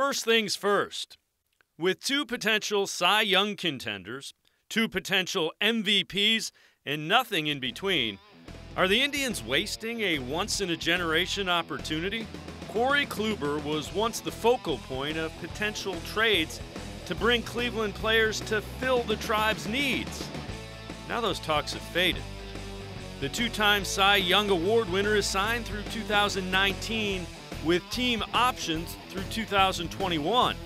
First things first. With two potential Cy Young contenders, two potential MVPs, and nothing in between, are the Indians wasting a once-in-a-generation opportunity? Corey Kluber was once the focal point of potential trades to bring Cleveland players to fill the tribe's needs. Now those talks have faded. The two-time Cy Young Award winner is signed through 2019 with team options through 2021.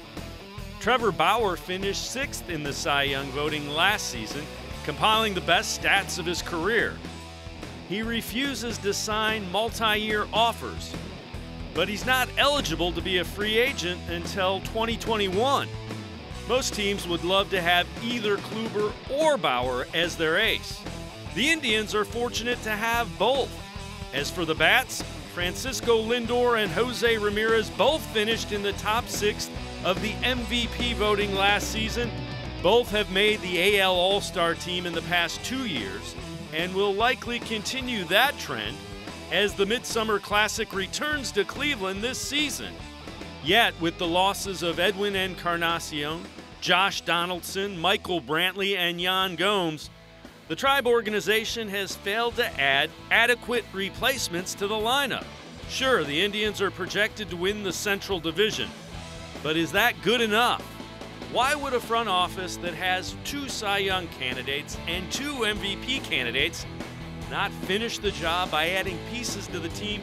Trevor Bauer finished 6th in the Cy Young voting last season, compiling the best stats of his career. He refuses to sign multi-year offers, but he's not eligible to be a free agent until 2021. Most teams would love to have either Kluber or Bauer as their ace. The Indians are fortunate to have both. As for the bats, Francisco Lindor and Jose Ramirez both finished in the top 6 of the MVP voting last season. Both have made the AL All-Star team in the past 2 years and will likely continue that trend as the Midsummer Classic returns to Cleveland this season. Yet, with the losses of Edwin Encarnacion, Josh Donaldson, Michael Brantley, and Yan Gomes, the Tribe organization has failed to add adequate replacements to the lineup. Sure, the Indians are projected to win the Central Division, but is that good enough? Why would a front office that has 2 Cy Young candidates and 2 MVP candidates not finish the job by adding pieces to the team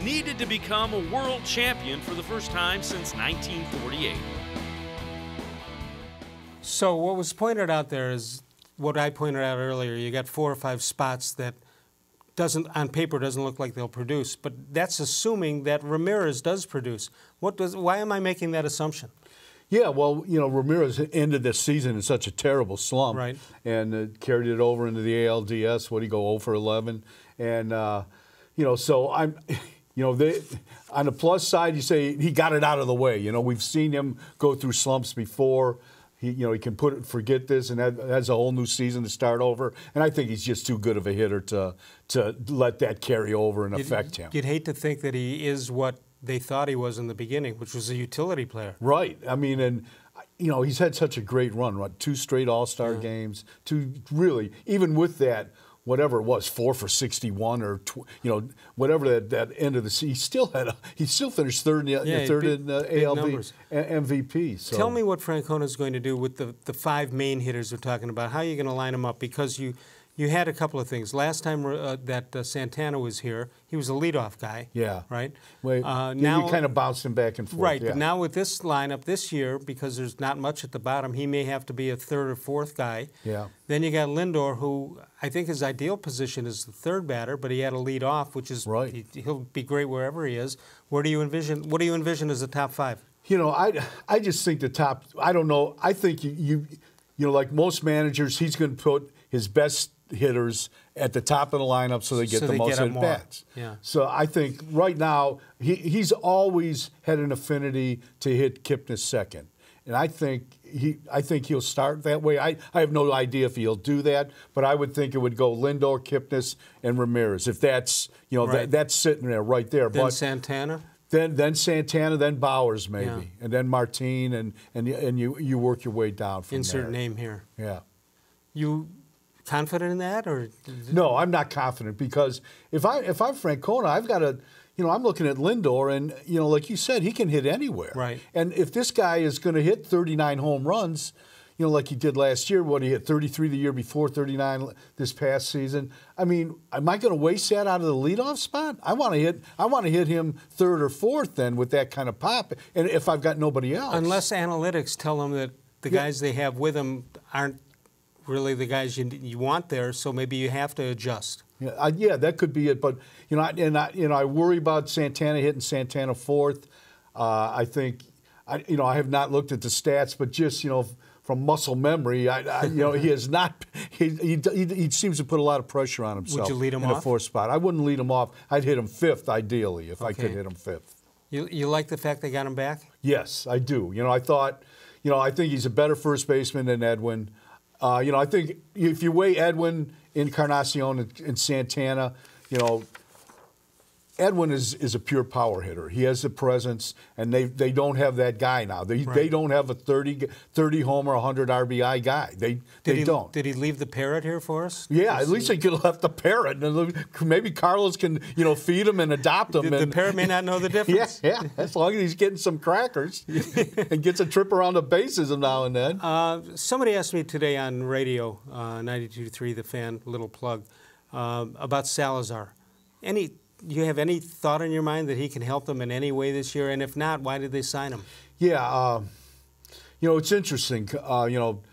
needed to become a world champion for the first time since 1948? So what was pointed out there is what I pointed out earlier. You got 4 or 5 spots that on paper doesn't look like they'll produce, but that's assuming that Ramirez does produce. Why am I making that assumption? Yeah, well, you know, Ramirez ended this season in such a terrible slump, right, and carried it over into the ALDS. What did he go 0 for 11? And you know, so I'm, you know, on the plus side, you say he got it out of the way. You know, we've seen him go through slumps before. You know, he can forget this, and has a whole new season to start over. And I think he's just too good of a hitter to let that carry over and affect him. You'd hate to think that he is what they thought he was in the beginning, which was a utility player. Right. I mean, and you know, he's had such a great run. Right? 2 straight All-Star games. 2 really, even with that, whatever it was, 4 for 61 or you know, whatever that end of the season, he still finished third in ALB MVP. So. Tell me what Francona is going to do with the 5 main hitters we're talking about. How are you going to line them up? Because you had a couple of things. Last time that Santana was here, he was a leadoff guy. Yeah. Right? Now you kind of bounced him back and forth. Right. Yeah. But now with this lineup this year, because there's not much at the bottom, he may have to be a 3rd or 4th guy. Yeah. Then you got Lindor, who I think his ideal position is the 3rd batter, but he had a lead off, which is right. He'll be great wherever he is. What do you envision as the top 5? You know, I just think the top. I don't know. I think you know, like most managers, he's going to put his best hitters at the top of the lineup so they get the most at bats. Yeah. So I think right now he's always had an affinity to hit Kipnis second, and I think he'll start that way. I have no idea if he'll do that, but I would think it would go Lindor, Kipnis, and Ramirez. If that's right. that's sitting there right there. Then but Santana. Then Santana, then Bowers maybe, yeah. and then Martin, and you work your way down from Insert there. name here. Yeah. You confident in that, or no? I'm not confident, because if I'm Francona, I've got to, you know, I'm looking at Lindor, and you know, like you said, he can hit anywhere. Right. And if this guy is going to hit 39 home runs, you know, like he did last year, he hit 33 the year before, 39 this past season. I mean, am I going to waste that out of the leadoff spot? I want to hit him 3rd or 4th then with that kind of pop, and if I've got nobody else. Unless analytics tell them that the guys they have with them aren't really the guys you want there, so maybe you have to adjust. Yeah, that could be it. But you know, I worry about Santana hitting Santana 4th. I think, you know, I have not looked at the stats, but just, you know, from muscle memory, you know, he has not. He seems to put a lot of pressure on himself. Would you lead him in off? a 4th spot? I wouldn't lead him off. I'd hit him 5th ideally if I could hit him 5th. You like the fact they got him back? Yes, I do. You know, I think he's a better first baseman than Edwin. You know, I think if you weigh Edwin, Encarnacion, and Santana, you know, Edwin is a pure power hitter. He has the presence, and they don't have that guy now. They don't have a 30 homer, 100 RBI guy. They don't. Did he leave the parrot here for us? Yeah, at least he could have left the parrot. And maybe Carlos can, feed him and adopt him. The parrot may not know the difference. Yeah, as long as he's getting some crackers and gets a trip around the bases now and then. Somebody asked me today on radio, 92.3 The Fan, little plug, about Salazar. Do you have any thought in your mind that he can help them in any way this year? And if not, why did they sign him? Yeah, it's interesting. Francona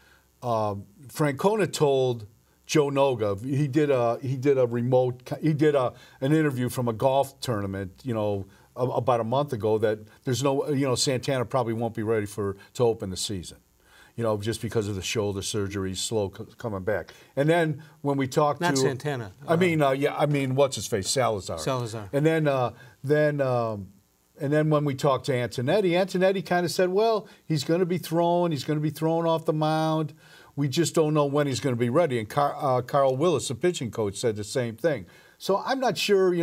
told Joe Noga, he did an interview from a golf tournament, about a month ago, that there's no, Santana probably won't be ready to open the season. Just because of the shoulder surgery, slow coming back. And then when we talked Not Santana. I mean, what's his face, Salazar. And then when we talked to Antonetti kind of said, well, he's going to be thrown off the mound. We just don't know when he's going to be ready. And Carl Willis, the pitching coach, said the same thing. So I'm not sure.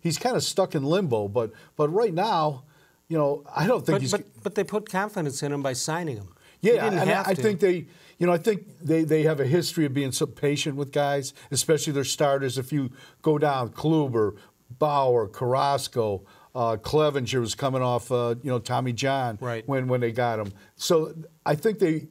He's kind of stuck in limbo. But right now, I don't think But they put confidence in him by signing him. Yeah, and I think they have a history of being so patient with guys, especially their starters. If you go down, Kluber, Bauer, Carrasco, Clevenger was coming off, Tommy John when they got him. So I think they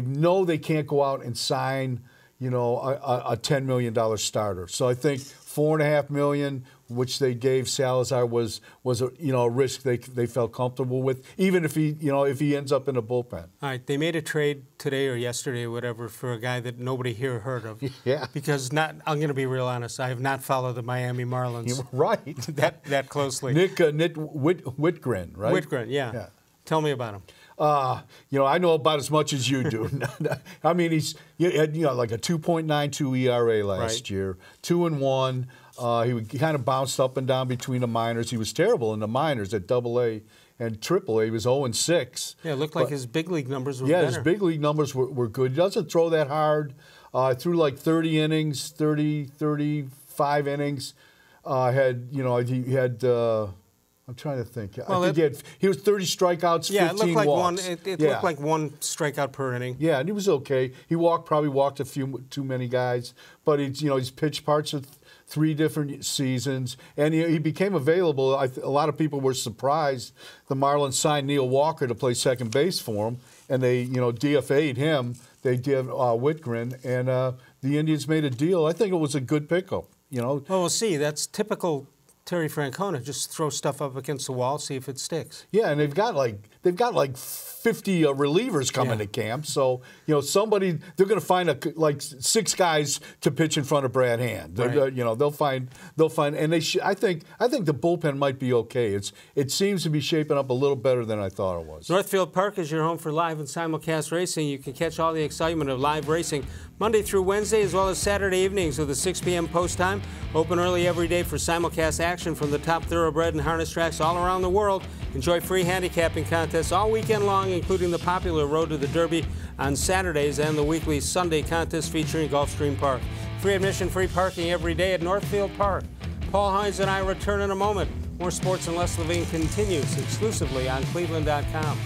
know they can't go out and sign, a $10 million starter. So I think $4.5 million, which they gave Salazar, was a risk they felt comfortable with, even if he ends up in a bullpen. All right, they made a trade today or yesterday or whatever for a guy that nobody here heard of. Yeah. Because I'm going to be real honest, I have not followed the Miami Marlins. Right. that closely. Nick Whitgren, right? Whitgren, yeah. Tell me about him. I know about as much as you do. I mean, he had like a 2.92 ERA last year, 2-1. He kind of bounced up and down between the minors. He was terrible in the minors at AA and AAA. He was 0-6. Yeah, it looked like his big league numbers were better. Yeah, his big league numbers were good. He doesn't throw that hard. Threw like 30 innings, 35 innings. He had. I'm trying to think. Well, I think he was 30 strikeouts, 15 it looked like walks. It looked like one strikeout per inning. Yeah, and he was okay. He probably walked a few too many guys, but he's pitched parts of 3 different seasons, and he became available. A lot of people were surprised. The Marlins signed Neil Walker to play second base for him, and they DFA'd him. They did Whitgren, and the Indians made a deal. I think it was a good pickup. Well, we'll see. That's typical Terry Francona. Just throw stuff up against the wall, see if it sticks. Yeah, and they've got like 50 relievers coming to camp. So they're going to find like 6 guys to pitch in front of Brad Hand. They'll find, and I think the bullpen might be okay. It seems to be shaping up a little better than I thought it was. Northfield Park is your home for live and simulcast racing. You can catch all the excitement of live racing Monday through Wednesday, as well as Saturday evenings with a 6 p.m. post time. Open early every day for simulcast action from the top thoroughbred and harness tracks all around the world. Enjoy free handicapping contests all weekend long, including the popular Road to the Derby on Saturdays and the weekly Sunday contest featuring Gulfstream Park. Free admission, free parking every day at Northfield Park. Paul Hoynes and I return in a moment. More Sports and Les Levine continues exclusively on cleveland.com.